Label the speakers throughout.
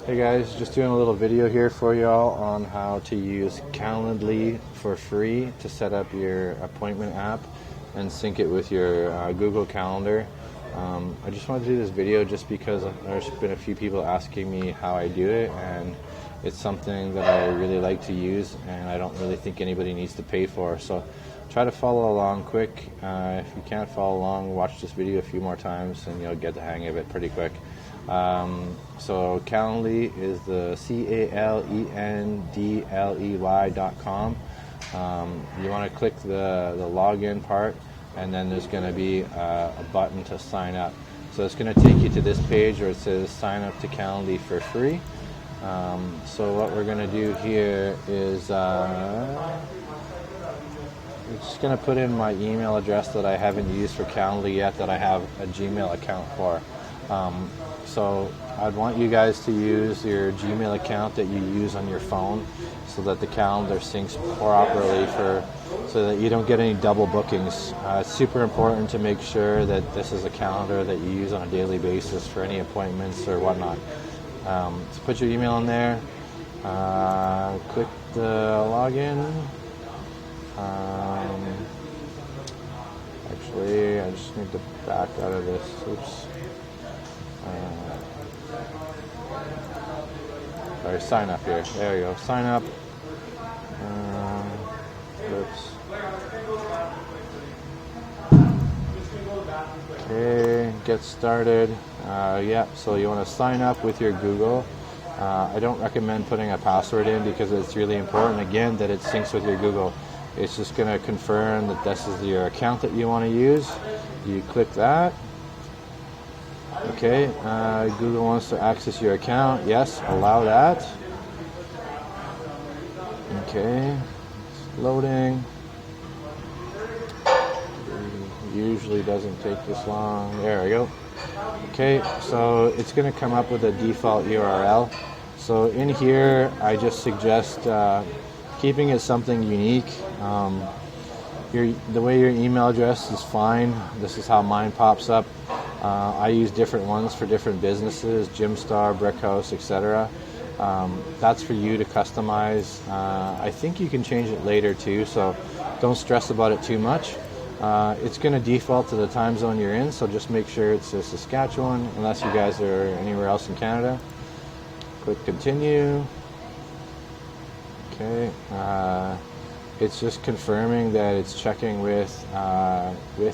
Speaker 1: Hey guys, just doing a little video here for y'all on how to use Calendly for free to set up your appointment app and sync it with your Google Calendar. I just wanted to do this video just because there's been a few people asking me how I do it, and it's something that I really like to use and I don't really think anybody needs to pay for. So try to follow along quick. If you can't follow along, watch this video a few more times and you'll get the hang of it pretty quick. So Calendly is the CALENDLEY.com. You want to click the login part, and then there's going to be a button to sign up. So it's going to take you to this page where it says sign up to Calendly for free. So what we're going to do here is we're just going to put in my email address that I haven't used for Calendly yet, that I have a Gmail account for. So I'd want you guys to use your Gmail account that you use on your phone so that the calendar syncs properly, so that you don't get any double bookings. It's super important to make sure that this is a calendar that you use on a daily basis for any appointments or whatnot. So put your email in there, click the login. Actually, I just need to back out of this. Oops. Sorry, sign up here. There you go. Sign up. Oops. Okay, get started. So you want to sign up with your Google. I don't recommend putting a password in because it's really important, again, that it syncs with your Google. It's just going to confirm that this is your account that you want to use. You click that. Okay, Google wants to access your account. Yes, allow that. Okay, it's loading. Usually doesn't take this long. There we go. Okay, so it's going to come up with a default URL. So in here, I just suggest keeping it something unique. The way your email address is fine. This is how mine pops up. I use different ones for different businesses, Gymstar, Brickhouse, etc. That's for you to customize. I think you can change it later too, so don't stress about it too much. It's going to default to the time zone you're in, so just make sure it's Saskatchewan, unless you guys are anywhere else in Canada. Click continue. Okay. It's just confirming that it's checking with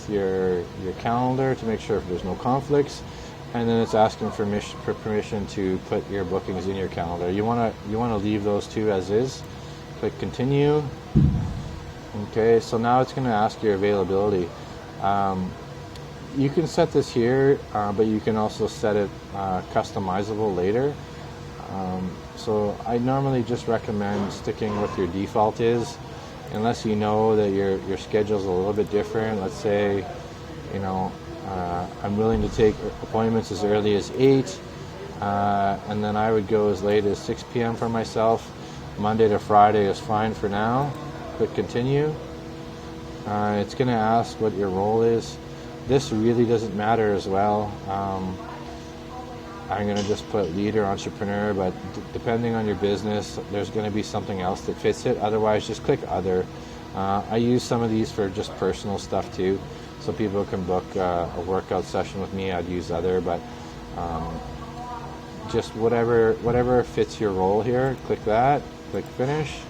Speaker 1: your calendar to make sure if there's no conflicts, and then it's asking for permission to put your bookings in your calendar. You want to leave those two as is. Click continue. Okay, so now it's going to ask your availability. You can set this here, but you can also set it customizable later. So I normally just recommend sticking with your default is, unless you know that your schedule's a little bit different. Let's say, I'm willing to take appointments as early as 8, and then I would go as late as 6 p.m. for myself. Monday to Friday is fine for now. Click continue. It's going to ask what your role is. This really doesn't matter as well. I'm going to just put leader, entrepreneur, but depending on your business, there's going to be something else that fits it. Otherwise, just click other. I use some of these for just personal stuff too, so people can book a workout session with me. I'd use other, but just whatever fits your role here. Click that. Click finish.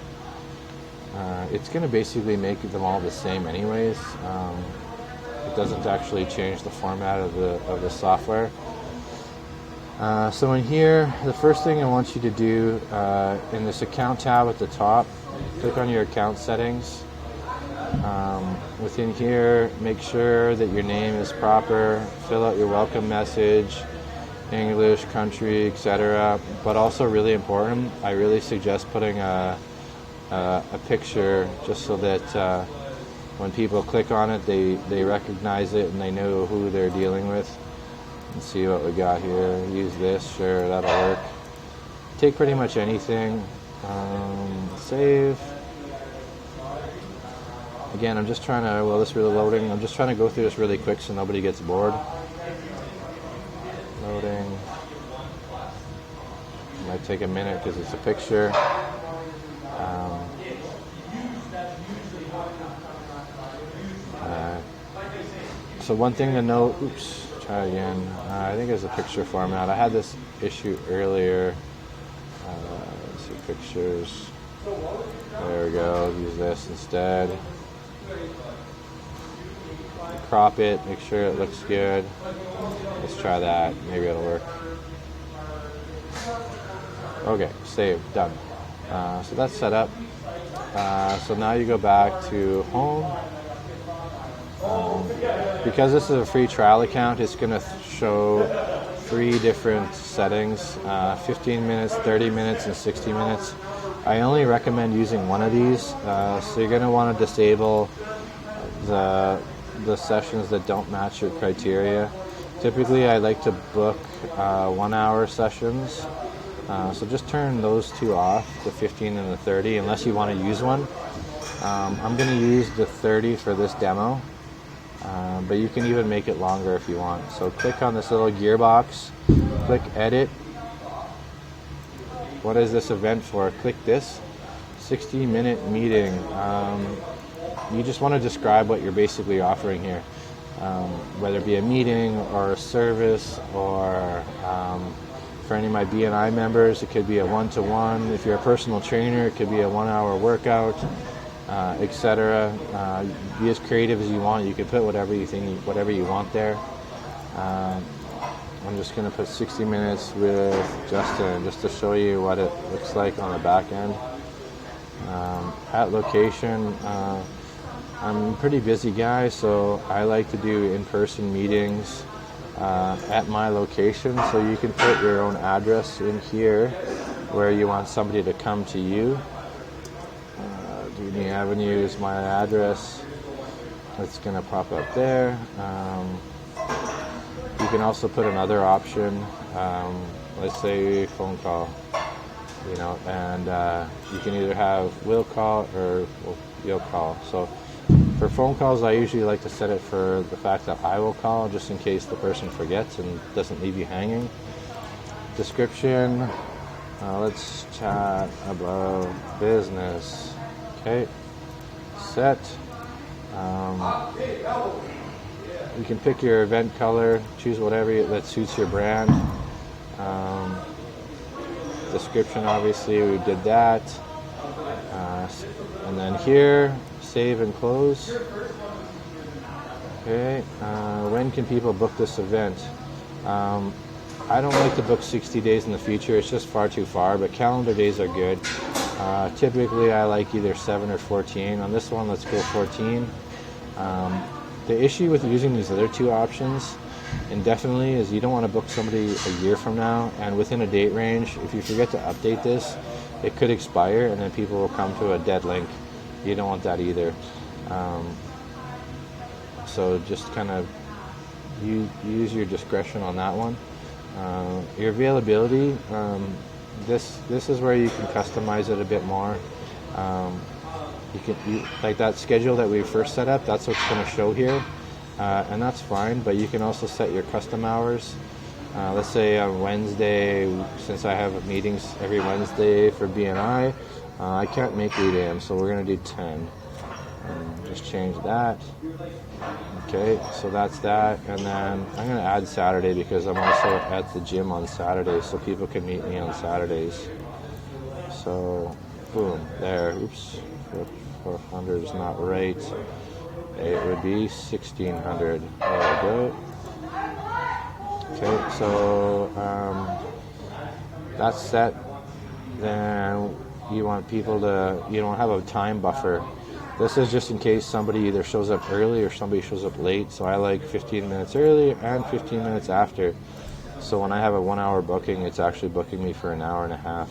Speaker 1: It's going to basically make them all the same anyways. It doesn't actually change the format of the software. So in here, the first thing I want you to do, in this account tab at the top, click on your account settings. Within here, make sure that your name is proper, fill out your welcome message, English, country, etc. But also really important, I really suggest putting a picture, just so that when people click on it, they recognize it and they know who they're dealing with. Let's see what we got here. Use this, sure, that'll work. Take pretty much anything. Save. Again, I'm just trying to, while this is really loading, I'm just trying to go through this really quick so nobody gets bored. Loading. might take a minute because it's a picture. So one thing to note, try again. I think it's a picture format. I had this issue earlier. Let's see, pictures. There we go, use this instead. Crop it, make sure it looks good. Let's try that, maybe it'll work. Okay, save, done. So that's set up. So now you go back to home. Because this is a free trial account, it's going to show 3 different settings, 15 minutes, 30 minutes, and 60 minutes. I only recommend using one of these, so you're going to want to disable the sessions that don't match your criteria. Typically, I like to book 1-hour sessions, so just turn those 2 off, the 15 and the 30, unless you want to use one. I'm going to use the 30 for this demo. But you can even make it longer if you want. So click on this little gearbox, click edit. What is this event for? Click this, 60-minute meeting. You just want to describe what you're basically offering here, whether it be a meeting or a service, or for any of my BNI members, it could be a one-to-one. If you're a personal trainer, it could be a 1-hour workout. Etc. Be as creative as you want. You can put whatever you want there. I'm just going to put 60 minutes with Justin just to show you what it looks like on the back end. At location, I'm a pretty busy guy, so I like to do in-person meetings at my location. So you can put your own address in here where you want somebody to come to you. BNI Avenue is my address. It's going to pop up there. You can also put another option. Let's say phone call, and you can either have will call or you'll call. So for phone calls, I usually like to set it for the fact that I will call, just in case the person forgets and doesn't leave you hanging. Description. Let's chat about business. Okay, set. You can pick your event color, choose whatever that suits your brand. Description, obviously, we did that. And then here, save and close. Okay, when can people book this event? I don't like to book 60 days in the future, it's just far too far, but calendar days are good. Typically I like either 7 or 14. On this one, let's go 14. The issue with using these other 2 options indefinitely is you don't want to book somebody a year from now, and within a date range, if you forget to update this, it could expire and then people will come to a dead link. You don't want that either. So just kind of use your discretion on that one. Your availability, this is where you can customize it a bit more. Like that schedule that we first set up, that's what's going to show here, and that's fine, but you can also set your custom hours. Let's say on Wednesday, since I have meetings every Wednesday for BNI, I can't make 8 a.m., so we're going to do 10. Just change that. Okay, so that's that, and then I'm going to add Saturday because I'm also at the gym on Saturday, so people can meet me on Saturdays. So, boom, there. Oops, 400 is not right. It would be 1600. There we go. Okay, so that's set. Then you want people to, you don't have a time buffer. This is just in case somebody either shows up early or somebody shows up late. So I like 15 minutes early and 15 minutes after. So when I have a 1-hour booking, it's actually booking me for an hour and a half.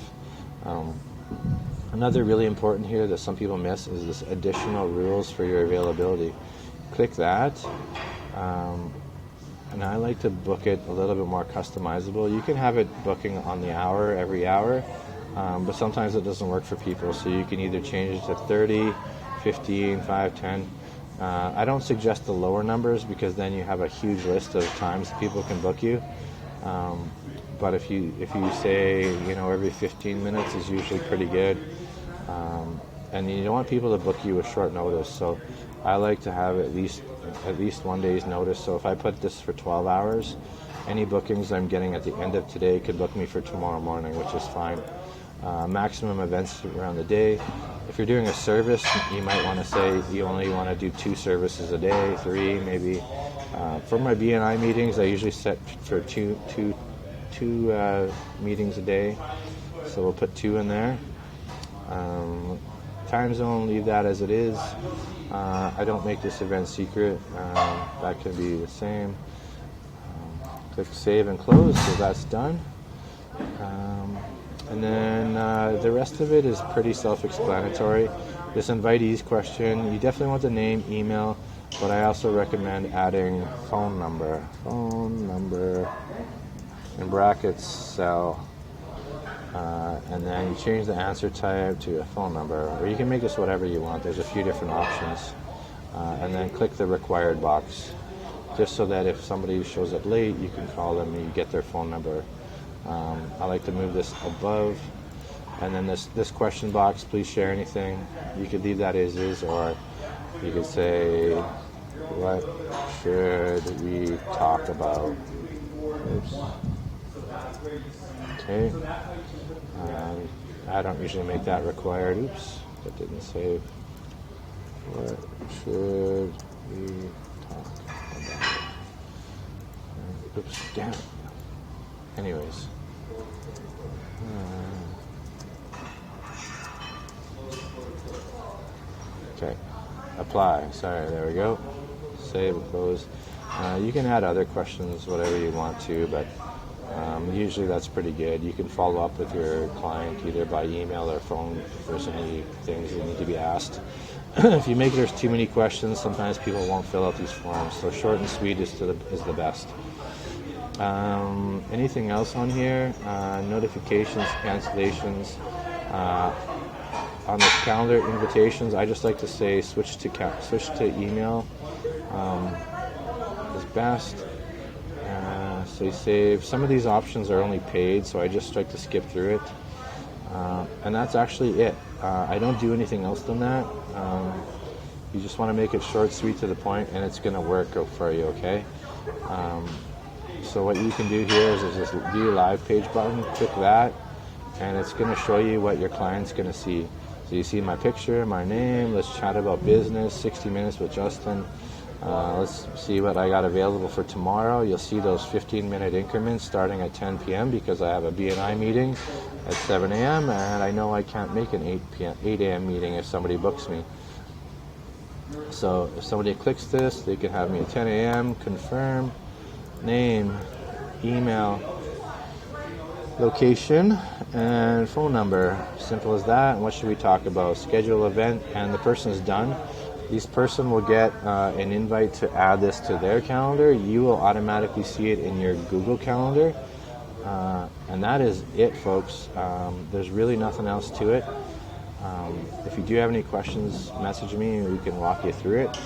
Speaker 1: Another really important here that some people miss is this additional rules for your availability. Click that. And I like to book it a little bit more customizable. You can have it booking on the hour, every hour, but sometimes it doesn't work for people. So you can either change it to 30, 15, 5, 10. I don't suggest the lower numbers because then you have a huge list of times people can book you. but if you say, every 15 minutes is usually pretty good. And you don't want people to book you with short notice, so I like to have at least 1 day's notice. So if I put this for 12 hours, any bookings I'm getting at the end of today could book me for tomorrow morning, which is fine. Maximum events around the day. If you're doing a service, you might want to say you only want to do 2 services a day, 3 maybe. For my BNI meetings, I usually set for two meetings a day, so we'll put 2 in there. Time zone, leave that as it is. I don't make this event secret. That can be the same. Click save and close, so that's done. And then the rest of it is pretty self-explanatory. This invitees question, you definitely want the name, email, but I also recommend adding phone number in brackets, cell. And then you change the answer type to a phone number, or you can make this whatever you want. There's a few different options. And then click the required box, just so that if somebody shows up late, you can call them and you get their phone number. I like to move this above. And then this question box, please share anything. You could leave that as is, or you could say, what should we talk about? Oops. Okay. I don't usually make that required. Oops, that didn't save. What should we talk about? Oops, damn it. Anyways. Okay. Apply. Sorry, there we go. Save and close. You can add other questions, whatever you want to, but usually that's pretty good. You can follow up with your client either by email or phone if there's any things that need to be asked. If you make there's too many questions, sometimes people won't fill out these forms. So short and sweet is the best. Anything else on here? Notifications, cancellations. On the calendar invitations, I just like to say switch to email is best. So you save. Some of these options are only paid, so I just like to skip through it. And that's actually it. I don't do anything else than that. You just want to make it short, sweet, to the point, and it's going to work for you, okay? So what you can do here is this view live page button. Click that, and it's going to show you what your client's going to see. So you see my picture, my name, let's chat about business, 60 minutes with Justin. Let's see what I got available for tomorrow. You'll see those 15-minute increments starting at 10 p.m. because I have a BNI meeting at 7 a.m. and I know I can't make an 8 a.m. meeting if somebody books me. So if somebody clicks this, they can have me at 10 a.m., confirm, name, email, location, and phone number. Simple as that. And what should we talk about? Schedule event, and the person is done. This person will get an invite to add this to their calendar. You will automatically see it in your Google Calendar. And that is it, folks. There's really nothing else to it. If you do have any questions, message me and we can walk you through it.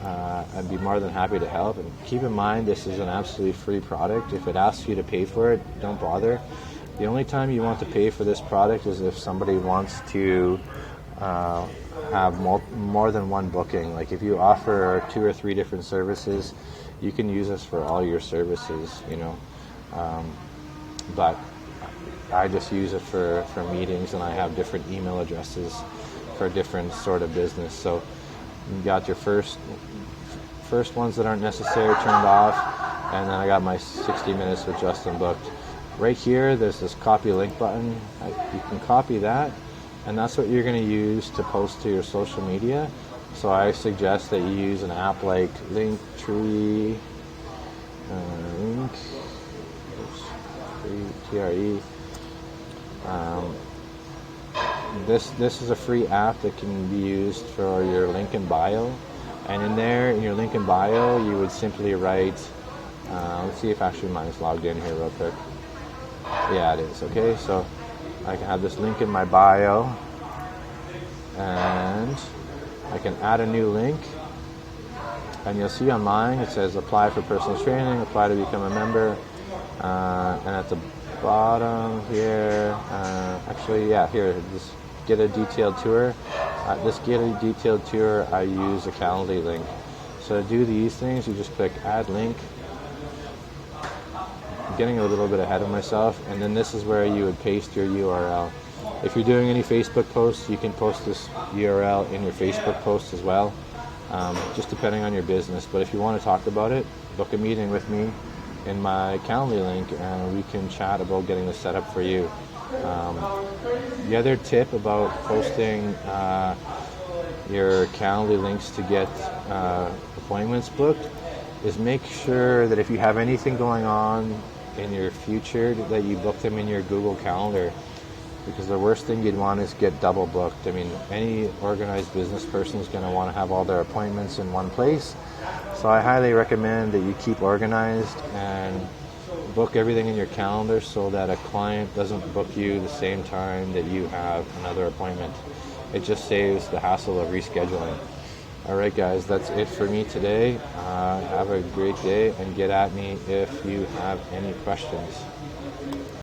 Speaker 1: I'd be more than happy to help. And keep in mind, this is an absolutely free product. If it asks you to pay for it, don't bother. The only time you want to pay for this product is if somebody wants to have more than one booking. Like if you offer 2 or 3 different services, you can use this for all your services, but I just use it for meetings, and I have different email addresses for different sort of business. So you got your first ones that aren't necessary turned off, and then I got my 60 minutes with Justin booked. Right here, there's this copy link button. You can copy that, and that's what you're going to use to post to your social media. So I suggest that you use an app like Linktree, TRE. This is a free app that can be used for your link in bio, and in there, in your link in bio, you would simply write. Let's see if actually mine's logged in here real quick. Yeah, it is. Okay, so I can have this link in my bio, and I can add a new link, and you'll see on mine it says apply for personal training, apply to become a member, and at the bottom here. Actually, yeah, here, just get a detailed tour. This get a detailed tour, I use a Calendly link. So to do these things, you just click add link. I'm getting a little bit ahead of myself, and then this is where you would paste your URL. If you're doing any Facebook posts, you can post this URL in your Facebook post as well, just depending on your business. But if you want to talk about it, book a meeting with me in my Calendly link, and we can chat about getting this set up for you. The other tip about posting your Calendly links to get appointments booked is make sure that if you have anything going on in your future, that you book them in your Google Calendar, because the worst thing you'd want is get double booked. I mean, any organized business person is going to want to have all their appointments in one place. So I highly recommend that you keep organized and book everything in your calendar so that a client doesn't book you the same time that you have another appointment. It just saves the hassle of rescheduling. All right, guys, that's it for me today. Have a great day, and get at me if you have any questions.